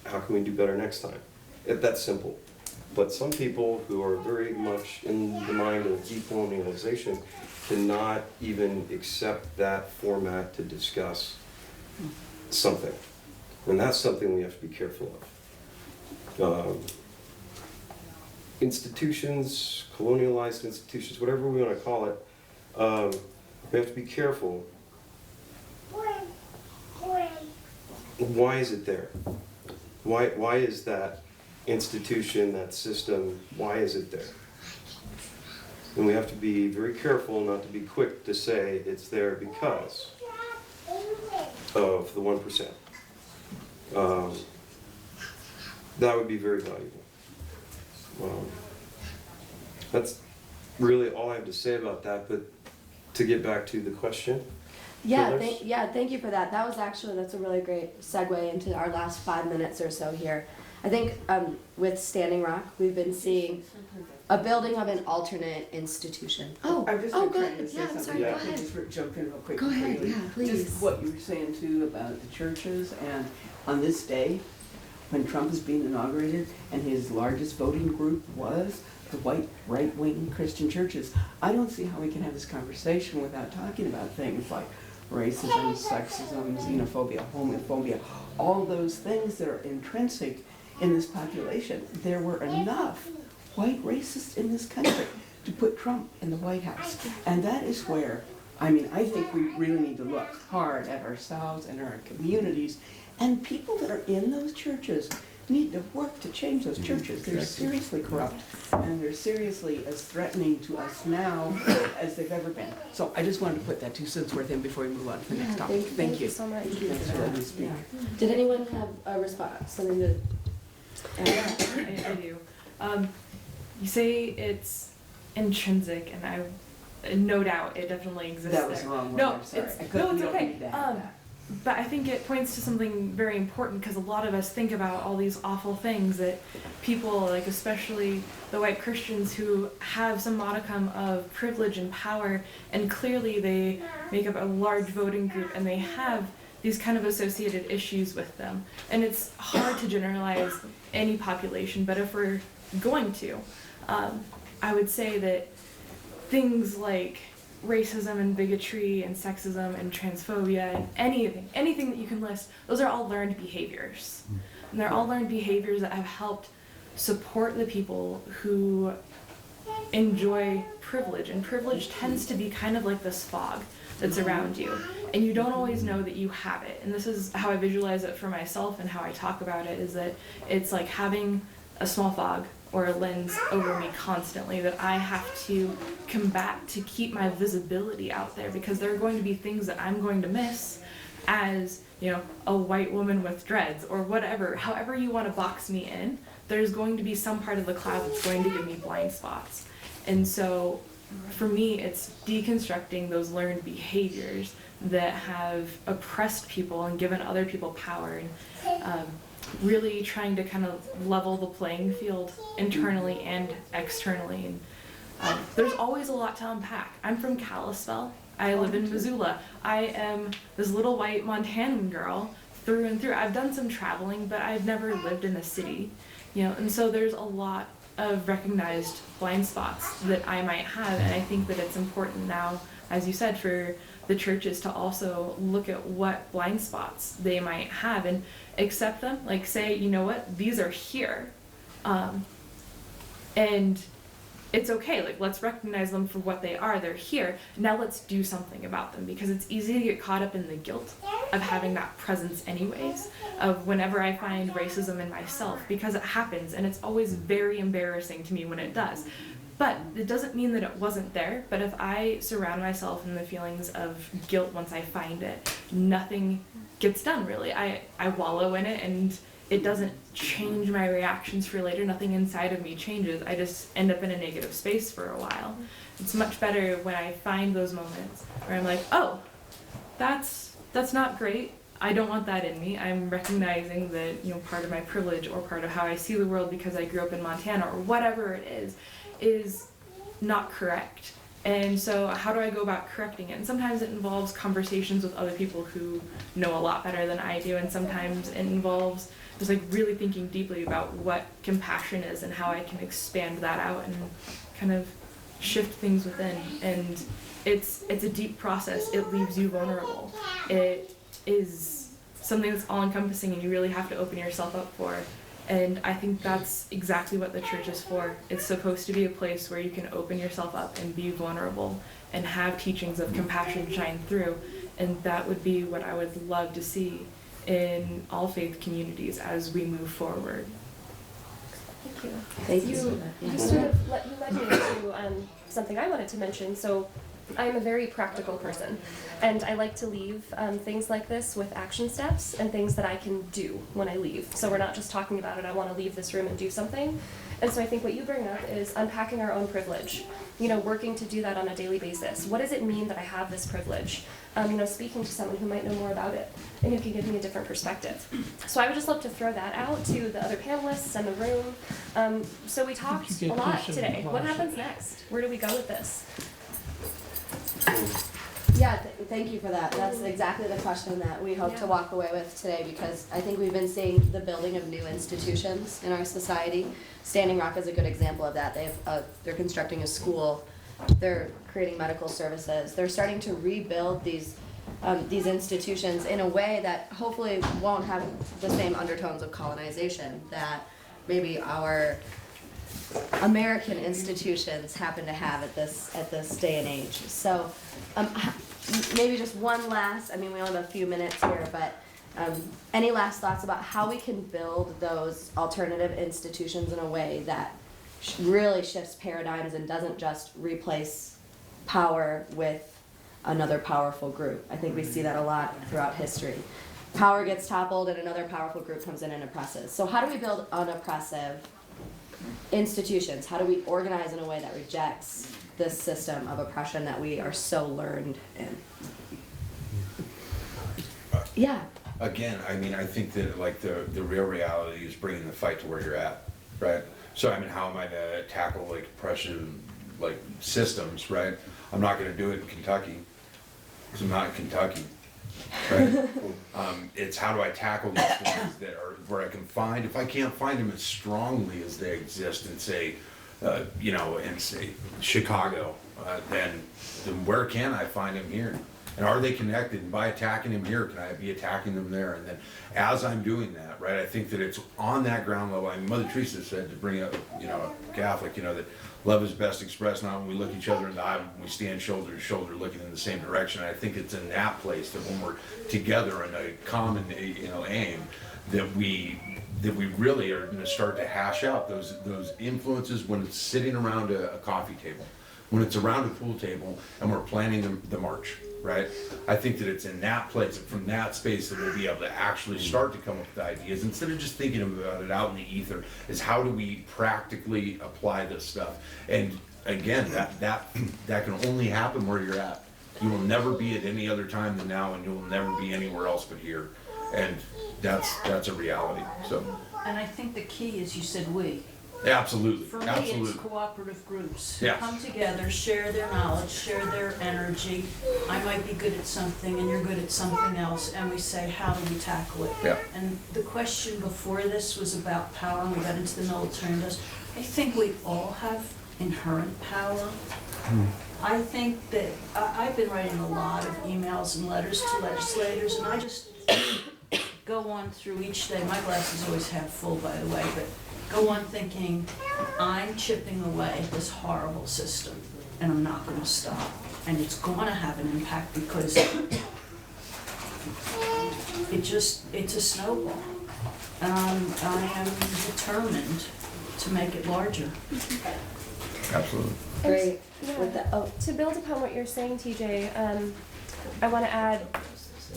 how can we do better next time? That's simple. But some people who are very much in the mind of decolonialization cannot even accept that format to discuss something. And that's something we have to be careful of. Institutions, colonialized institutions, whatever we want to call it, we have to be careful. Why is it there? Why is that institution, that system, why is it there? And we have to be very careful not to be quick to say it's there because of the 1%. That would be very valuable. That's really all I have to say about that, but to get back to the question. Yeah, Phyllis? thank you for that. That's a really great segue into our last 5 minutes or so here. I think with Standing Rock, we've been seeing a building of an alternate institution. I'm just go trying ahead. to say Yeah, I'm something. sorry, go If I could ahead. just jump in real quick. Go ahead, quickly. yeah, please. Just what you were saying too about the churches, and on this day, when Trump is being inaugurated, and his largest voting group was the white right-wing Christian churches, I don't see how we can have this conversation without talking about things like racism, sexism, xenophobia, homophobia, all those things that are intrinsic in this population. There were enough white racists in this country to put Trump in the White House. And that is where, I think we really need to look hard at ourselves and our communities. And people that are in those churches need to work to change those churches. They're seriously corrupt, and they're seriously as threatening to us now as they've ever been. So I just wanted to put that 2 cents worth in before we move on to the next topic. Thank you so much. Thanks for letting me speak. Did anyone have a response? Something to Yeah, I do. You say it's intrinsic, and no doubt it definitely exists That was there. the wrong word, No, I'm sorry. it's I couldn't- no, it's you don't okay. need to have that. But I think it points to something very important because a lot of us think about all these awful things that people, like especially the white Christians who have some modicum of privilege and power, and clearly they make up a large voting group and they have these kind of associated issues with them. And it's hard to generalize any population, but if we're going to, I would say that things like racism and bigotry and sexism and transphobia and anything that you can list, those are all learned behaviors. And they're all learned behaviors that have helped support the people who enjoy privilege. And privilege tends to be kind of like this fog that's around you. And you don't always know that you have it. And this is how I visualize it for myself and how I talk about it, is that it's like having a small fog or a lens over me constantly that I have to combat to keep my visibility out there, because there are going to be things that I'm going to miss as, a white woman with dreads or whatever, however you want to box me in, there's going to be some part of the cloud that's going to give me blind spots. And so for me, it's deconstructing those learned behaviors that have oppressed people and given other people power, and really trying to kind of level the playing field internally and externally. And there's always a lot to unpack. I'm from Kalispell. I live in Missoula. I am this little white Montanan girl through and through. I've done some traveling, but I've never lived in a city, and so there's a lot of recognized blind spots that I might have, and I think that it's important now, as you said, for the churches to also look at what blind spots they might have and accept them. Like say, you know what, these are here, and it's okay. Like let's recognize them for what they are. They're here. Now let's do something about them, because it's easy to get caught up in the guilt of having that presence anyways, of whenever I find racism in myself, because it happens and it's always very embarrassing to me when it does. But it doesn't mean that it wasn't there. But if I surround myself in the feelings of guilt once I find it, nothing gets done really. I wallow in it, and it doesn't change my reactions for later. Nothing inside of me changes. I just end up in a negative space for a while. It's much better when I find those moments where I'm like, oh, that's not great. I don't want that in me. I'm recognizing that, part of my privilege or part of how I see the world because I grew up in Montana or whatever it is not correct. And so how do I go about correcting it? And sometimes it involves conversations with other people who know a lot better than I do, and sometimes it involves just like really thinking deeply about what compassion is and how I can expand that out and kind of shift things within. And it's a deep process. It leaves you vulnerable. It is something that's all encompassing, and you really have to open yourself up for. And I think that's exactly what the church is for. It's supposed to be a place where you can open yourself up and be vulnerable and have teachings of compassion shine through. And that would be what I would love to see in all faith communities as we move forward. Thank you. Thank you. You sort of led me into something I wanted to mention. So I'm a very practical person, and I like to leave things like this with action steps and things that I can do when I leave. So we're not just talking about it, I want to leave this room and do something. And so I think what you bring up is unpacking our own privilege, working to do that on a daily basis. What does it mean that I have this privilege? Speaking to someone who might know more about it and who can give me a different perspective. So I would just love to throw that out to the other panelists in the room. So we talked a lot today. What happens next? Where do we go with this? Yeah, thank you for that. That's exactly the question that we hope to walk away with today, because I think we've been seeing the building of new institutions in our society. Standing Rock is a good example of that. They're constructing a school. They're creating medical services. They're starting to rebuild these institutions in a way that hopefully won't have the same undertones of colonization that maybe our American institutions happen to have at this day and age. So maybe just one last, we only have a few minutes here, but any last thoughts about how we can build those alternative institutions in a way that really shifts paradigms and doesn't just replace power with another powerful group? I think we see that a lot throughout history. Power gets toppled and another powerful group comes in and oppresses. So how do we build unoppressive institutions? How do we organize in a way that rejects this system of oppression that we are so learned in? Yeah. Again, I think that the real reality is bringing the fight to where you're at, right? So how am I to tackle oppression systems, right? I'm not going to do it in Kentucky because I'm not in Kentucky, right? It's how do I tackle these things that are where I can find, if I can't find them as strongly as they exist in say Chicago, then where can I find them here? And are they connected? And by attacking them here, can I be attacking them there? And then as I'm doing that, right, I think that it's on that ground level. Mother Teresa said, to bring up, a Catholic, that love is best expressed not when we look each other in the eye, when we stand shoulder to shoulder looking in the same direction. And I think it's in that place that when we're together in a common, aim, that we really are going to start to hash out those influences when it's sitting around a coffee table, when it's around a pool table, and we're planning the march, right? I think that it's in that place, from that space, that we'll be able to actually start to come up with ideas instead of just thinking about it out in the ether. Is how do we practically apply this stuff? And again, that can only happen where you're at. You will never be at any other time than now, and you will never be anywhere else but here. And that's a reality. So. And I think the key is you said we. Absolutely. For me, Absolutely. it's cooperative groups. Yeah. Come together, share their knowledge, share their energy. I might be good at something and you're good at something else, and we say, how do we tackle it? Yeah. And the question before this was about power, and we got into the military and this. I think we all have inherent power. I think that I've been writing a lot of emails and letters to legislators, and I just go on through each day. My glass is always half full, by the way, but go on thinking, I'm chipping away at this horrible system, and I'm not going to stop. And it's going to have an impact because it's a snowball. And I am determined to make it larger. Absolutely. Great. Yeah. To build upon what you're saying, TJ, I want to add,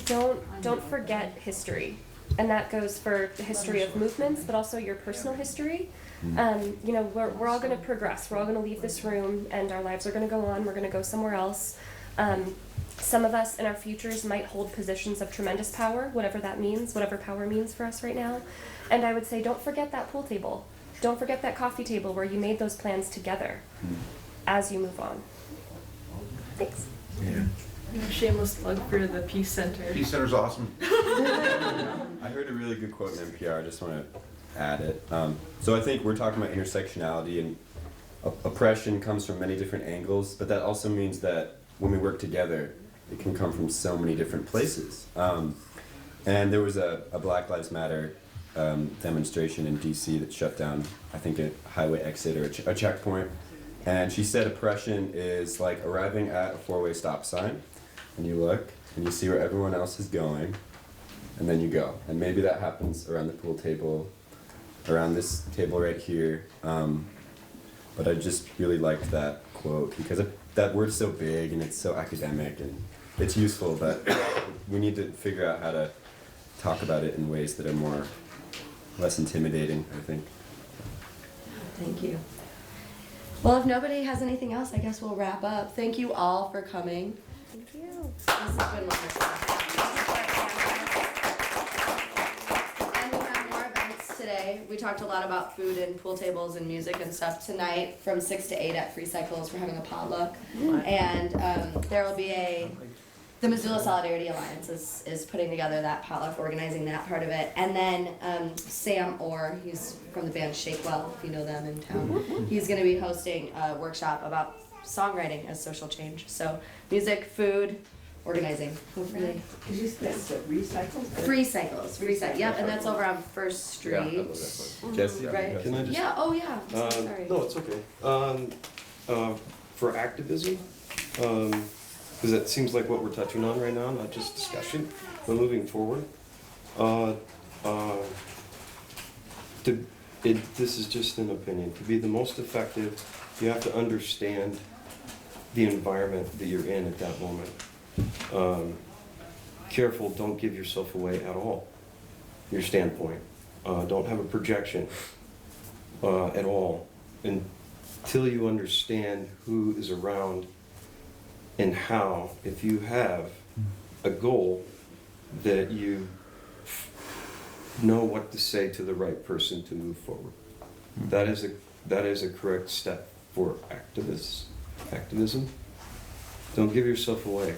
don't forget history. And that goes for the history of movements, but also your personal history. We're all going to progress. We're all going to leave this room, and our lives are going to go on. We're going to go somewhere else. Some of us in our futures might hold positions of tremendous power, whatever that means, whatever power means for us right now. And I would say, don't forget that pool table. Don't forget that coffee table where you made those plans together as you move on. Thanks. Yeah. Shameless plug for the Peace Center. Peace Center's awesome. I heard a really good quote in NPR. I just want to add it. So I think we're talking about intersectionality, and oppression comes from many different angles, but that also means that when we work together, it can come from so many different places. And there was a Black Lives Matter demonstration in DC that shut down, I think, a highway exit or a checkpoint. And she said oppression is like arriving at a four-way stop sign, and you look and you see where everyone else is going, and then you go. And maybe that happens around the pool table, around this table right here. But I just really liked that quote because that word's so big and it's so academic and it's useful, but we need to figure out how to talk about it in ways that are less intimidating, I think. Thank you. Well, if nobody has anything else, I guess we'll wrap up. Thank you all for coming. Thank you. This has been wonderful. And we have more events today. We talked a lot about food and pool tables and music and stuff tonight from 6 to 8 at Free Cycles. We're having a potluck. And there will be the Missoula Solidarity Alliance is putting together that potluck, organizing that part of it. And then Sam Orr, he's from the band Shakewell, if you know them in town, he's going to be hosting a workshop about songwriting as social change. So music, food, organizing, hopefully. Is this the recycles? Free Cycles, yep, and that's over on First Street. Yeah, I love that place. Jesse, Right. Can I just? Yeah, oh yeah, sorry. No, it's okay. For activism, because that seems like what we're touching on right now, not just discussion, but moving forward. This is just an opinion. To be the most effective, you have to understand the environment that you're in at that moment. Careful, don't give yourself away at all. Your standpoint. Don't have a projection at all until you understand who is around and how, if you have a goal, that you know what to say to the right person to move forward. That is a correct step for activism. Don't give yourself away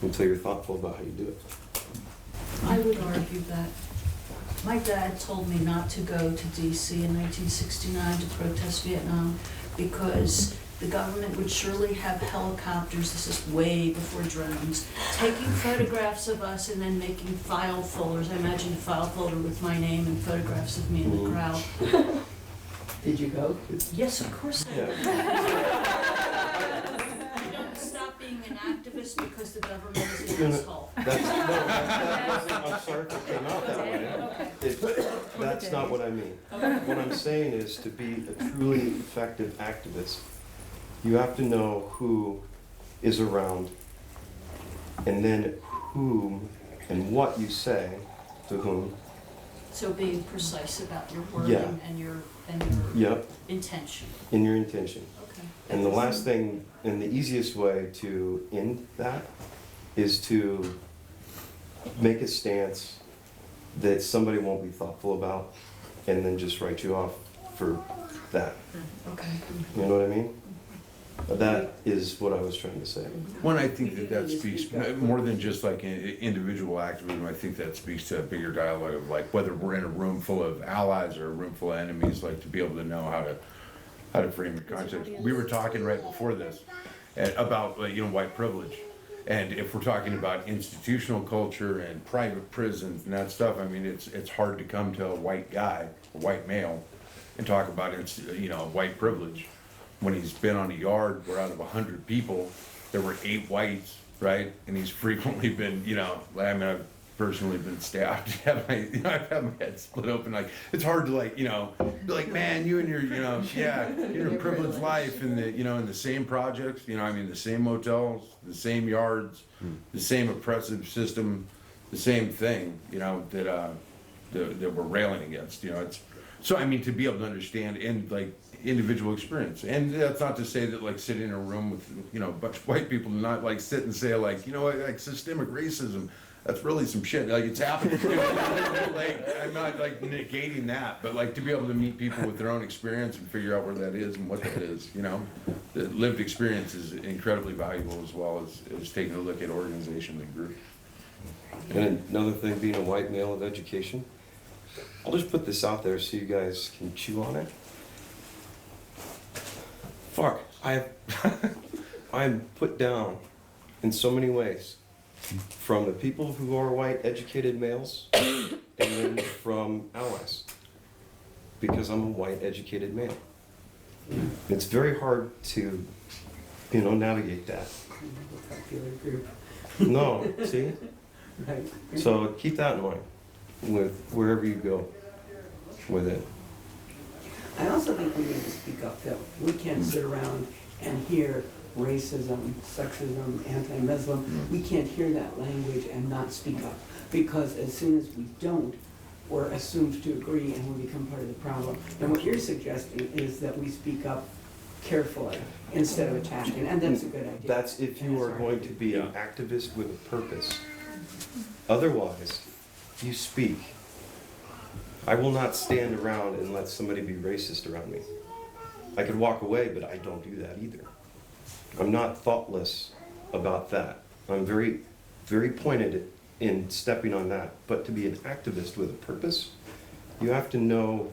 until you're thoughtful about how you do it. I would argue that my dad told me not to go to DC in 1969 to protest Vietnam because the government would surely have helicopters, this is way before drones, taking photographs of us and then making file folders. I imagine a file folder with my name and photographs of me in the crowd. Did you go? Yes, of course I did. You don't stop being an activist because the government is an asshole. I'm sorry if it came out that way. That's not what I mean. What I'm saying is to be a truly effective activist, you have to know who is around and then whom and what you say to whom. So being precise about your wording Yeah. and your Yep, intention. in your intention. Okay. And the last thing, and the easiest way to end that is to make a stance that somebody won't be thoughtful about and then just write you off for that. Okay. You know what I mean? That is what I was trying to say. One, I think that speaks more than just like individual activism. I think that speaks to a bigger dialogue of like whether we're in a room full of allies or a room full of enemies, like to be able to know how to frame the concept. We were talking right before this about white privilege, and if we're talking about institutional culture and private prisons and that stuff, I mean it's hard to come to a white guy, a white male, and talk about white privilege. When he's been on a yard where out of 100 people, there were 8 whites, right? And he's frequently been, I've personally been stabbed. I've had my head split open. Like, it's hard to be like, man, you and your, your privileged life in the same projects, the same motels, the same yards, the same oppressive system, the same thing, that we're railing against, So, to be able to understand and individual experience, and that's not to say that sitting in a room with a bunch of white people to not sit and say systemic racism. that's really some shit. Like, it's happening. Like, I'm not like negating that, but like to be able to meet people with their own experience and figure out where that is and what that is, you know? The lived experience is incredibly valuable as well as taking a look at organization and group. And another thing, being a white male of education, I'll just put this out there so you guys can chew on it. Fuck, I'm put down in so many ways, from the people who are white educated males, and then from allies, because I'm a white educated male. It's very hard to, navigate that. Popular group. No, see? Right. So keep that in mind with wherever you go with it. I also think we need to speak up, though. We can't sit around and hear racism, sexism, anti-Muslim. We can't hear that language and not speak up, because as soon as we don't, we're assumed to agree and we become part of the problem. And what you're suggesting is that we speak up carefully instead of attacking, and that's a good idea. That's if you are going to be an activist with a purpose. Otherwise, you speak. I will not stand around and let somebody be racist around me. I could walk away, but I don't do that either. I'm not thoughtless about that. I'm very, very pointed in stepping on that. But to be an activist with a purpose, you have to know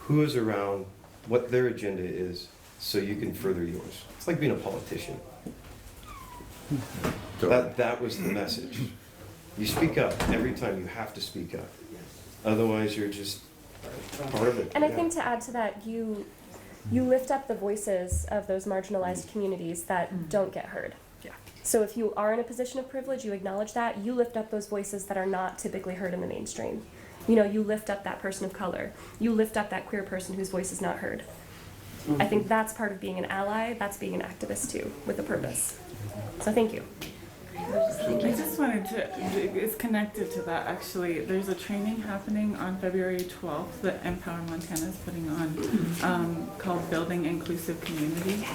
who is around, what their agenda is, so you can further yours. It's like being a politician. That was the message. You speak up every time. You have to speak up. Otherwise, you're just part of it. And I think to add to that, you lift up the voices of those marginalized communities that don't get heard. Yeah. So if you are in a position of privilege, you acknowledge that, you lift up those voices that are not typically heard in the mainstream. You lift up that person of color. You lift up that queer person whose voice is not heard. I think that's part of being an ally, that's being an activist too, with a purpose. So thank you. I just wanted to, it's connected to that actually. There's a training happening on February 12th that Empower Montana is putting on called Building Inclusive Community.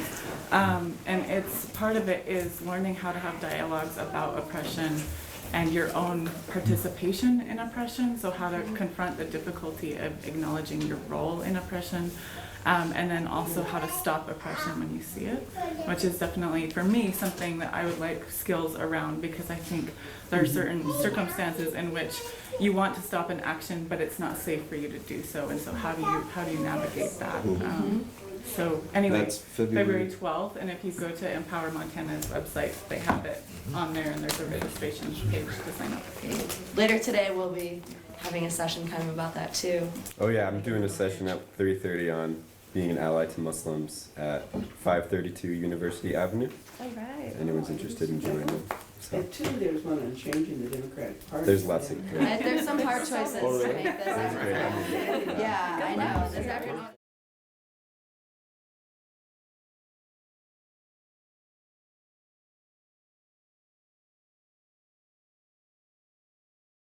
And it's part of it is learning how to have dialogues about oppression and your own participation in oppression. So how to confront the difficulty of acknowledging your role in oppression. And then also how to stop oppression when you see it, which is definitely, for me, something that I would like skills around, because I think there are certain circumstances in which you want to stop an action, but it's not safe for you to do so. And so how do you navigate that? So anyway, That's February 12th, and if you go to Empower Montana's website, they have it on there, and there's a registration page to sign up. Later today, we'll be having a session kind of about that too. Oh yeah, I'm doing a session at 3:30 on being an ally to Muslims at 532 University Avenue. All right. If anyone's interested in joining. So And two, there's one on changing the Democratic Party. there's lots of. There's some hard choices to make this. That's a great idea. Yeah, I know. Does everyone?